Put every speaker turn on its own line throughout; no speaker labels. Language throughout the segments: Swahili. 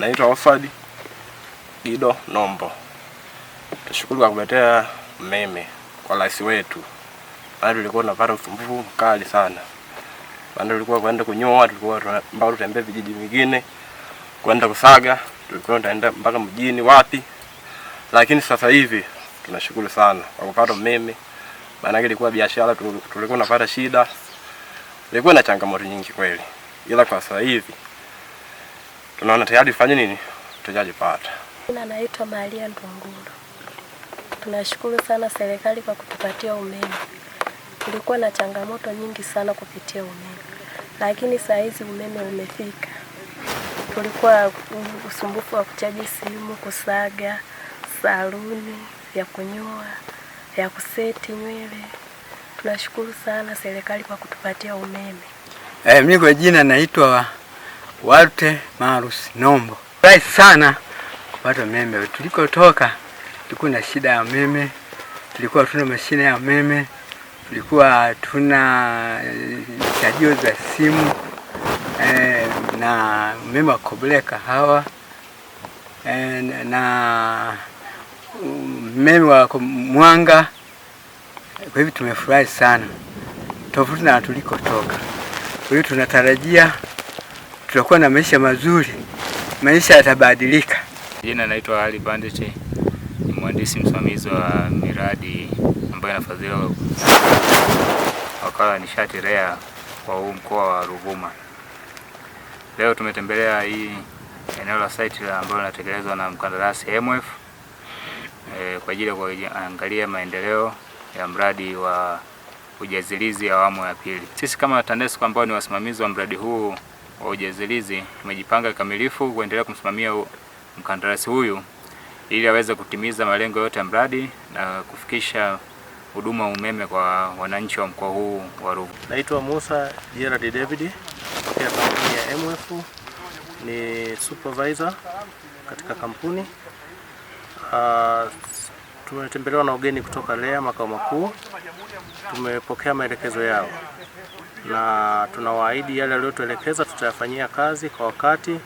Naitwa Ofad Gido Nombo. Tushukuru kwa kuletea umeme kwa rais wetu. Bado tulikuwa tunapata usumbufu mkali sana. Bado tulikuwa kwenda kunyoa, tulikuwa mbao tutembea vijiji vingine kwenda kusaga, tulikuwa tunaenda mpaka mjini wapi. Lakini sasa hivi tunashukuru sana kwa kupata umeme. Maana ilikuwa biashara tulikuwa tunapata shida. Ilikuwa na changamoto nyingi kweli. Ila kwa sasa hivi tunaona tayari fanye nini? Tutajipata.
Mimi naitwa Maria Ndunguru. Tunashukuru sana serikali kwa kutupatia umeme. Tulikuwa na changamoto nyingi sana kupitia umeme. Lakini saa hizi umeme umefika. Tulikuwa usumbufu wa kuchaji simu, kusaga, saluni, ya kunyoa, ya kuseti nywele. Tunashukuru sana serikali kwa kutupatia umeme.
Mimi kwa jina naitwa Walter Marus Nombo. Rahisi sana kupata umeme. Tulikotoka tulikuwa na shida ya umeme, tulikuwa tuna mashine ya umeme, tulikuwa tuna chajio za simu na umeme wa kukobolea kahawa na umeme wa mwanga. Kwa hivyo tumefurahi sana tofauti na tulikotoka. Kwa hiyo tunatarajia tutakuwa na maisha mazuri, maisha yatabadilika.
Jina naitwa Ali Banditi, ni mhandisi msimamizi wa miradi ambayo inafadhiliwa wakala wa nishati REA kwa huu mkoa wa Ruvuma. Leo tumetembelea hii eneo la site ambalo linatekelezwa na mkandarasi MF kwa ajili ya kuangalia maendeleo ya mradi wa ujazilizi awamu ya pili. Sisi kama TANESCO ambao ni wasimamizi wa mradi huu wa ujazilizi tumejipanga kikamilifu kuendelea kumsimamia mkandarasi huyu ili aweze kutimiza malengo yote ya mradi na kufikisha huduma umeme kwa wananchi wa mkoa huu wa Ruvuma.
Naitwa Musa Gerard David kutoka kampuni ya MF, ni supervisor katika kampuni. Tumetembelewa na ugeni kutoka REA makao makuu. Tumepokea maelekezo yao na tunawaahidi yale aliyotuelekeza tutayafanyia kazi kwa wakati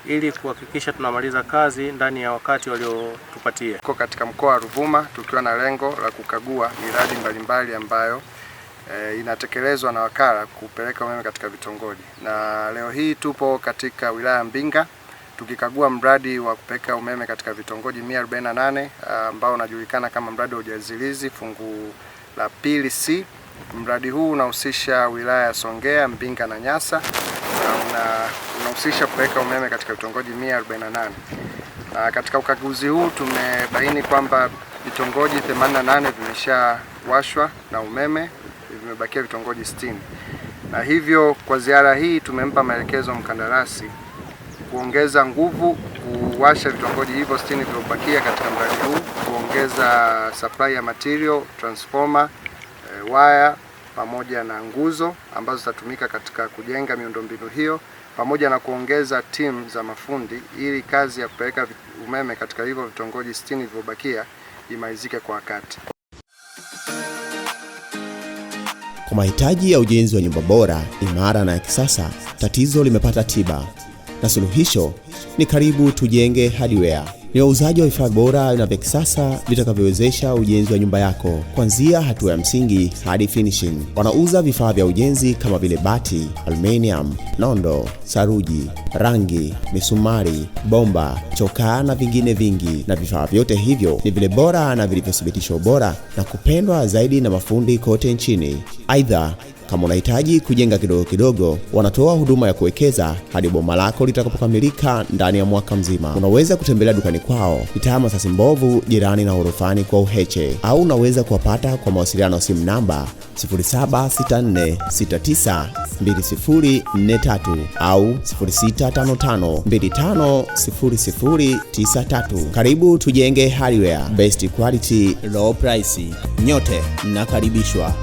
ili kuhakikisha tunamaliza kazi ndani ya wakati waliotupatia.
Tuko katika mkoa wa Ruvuma tukiwa na lengo la kukagua miradi mbalimbali ambayo inatekelezwa na wakala kupeleka umeme katika vitongoji. Na leo hii tupo katika wilaya ya Mbinga tukikagua mradi wa kupeleka umeme katika vitongoji 148 ambao unajulikana kama mradi wa ujazilizi fungu la pili C. Mradi huu unahusisha wilaya ya Songea, Mbinga na Nyasa na unahusisha kupeleka umeme katika vitongoji 148. Katika ukaguzi huu tumebaini kwamba vitongoji 88 vimeshawashwa na umeme, vimebakia vitongoji 60. Na hivyo kwa ziara hii tumempa maelekezo mkandarasi kuongeza nguvu kuwasha vitongoji hivyo 60 vilivyobakia katika mradi huu, kuongeza supply ya material, transformer, waya pamoja na nguzo ambazo zitatumika katika kujenga miundombinu hiyo, pamoja na kuongeza timu za mafundi ili kazi ya kupeleka umeme katika hivyo vitongoji 60 vilivyobakia imalizike kwa wakati.
Kwa mahitaji ya ujenzi wa nyumba bora, imara na ya kisasa, tatizo limepata tiba. Na suluhisho ni Karibu Tujenge Hardware. Ni wauzaji wa vifaa bora na vya kisasa vitakavyowezesha ujenzi wa nyumba yako kuanzia hatua ya msingi hadi finishing. Wanauza vifaa vya ujenzi kama vile bati, aluminium, nondo, saruji, rangi, misumari, bomba, chokaa na vingine vingi. Na vifaa vyote hivyo ni vile bora na vilivyothibitishwa ubora na kupendwa zaidi na mafundi kote nchini. Aidha, kama unahitaji kujenga kidogo kidogo, wanatoa huduma ya kuwekeza hadi boma lako litakapokamilika ndani ya mwaka mzima. Unaweza kutembelea dukani kwao, mitaa Masasi Mbovu, jirani na Orofani kwa Uheche, au unaweza kuwapata kwa mawasiliano simu namba 0764692043 au 0655250093. Karibu Tujenge Hardware, best quality, low price. Nyote mnakaribishwa.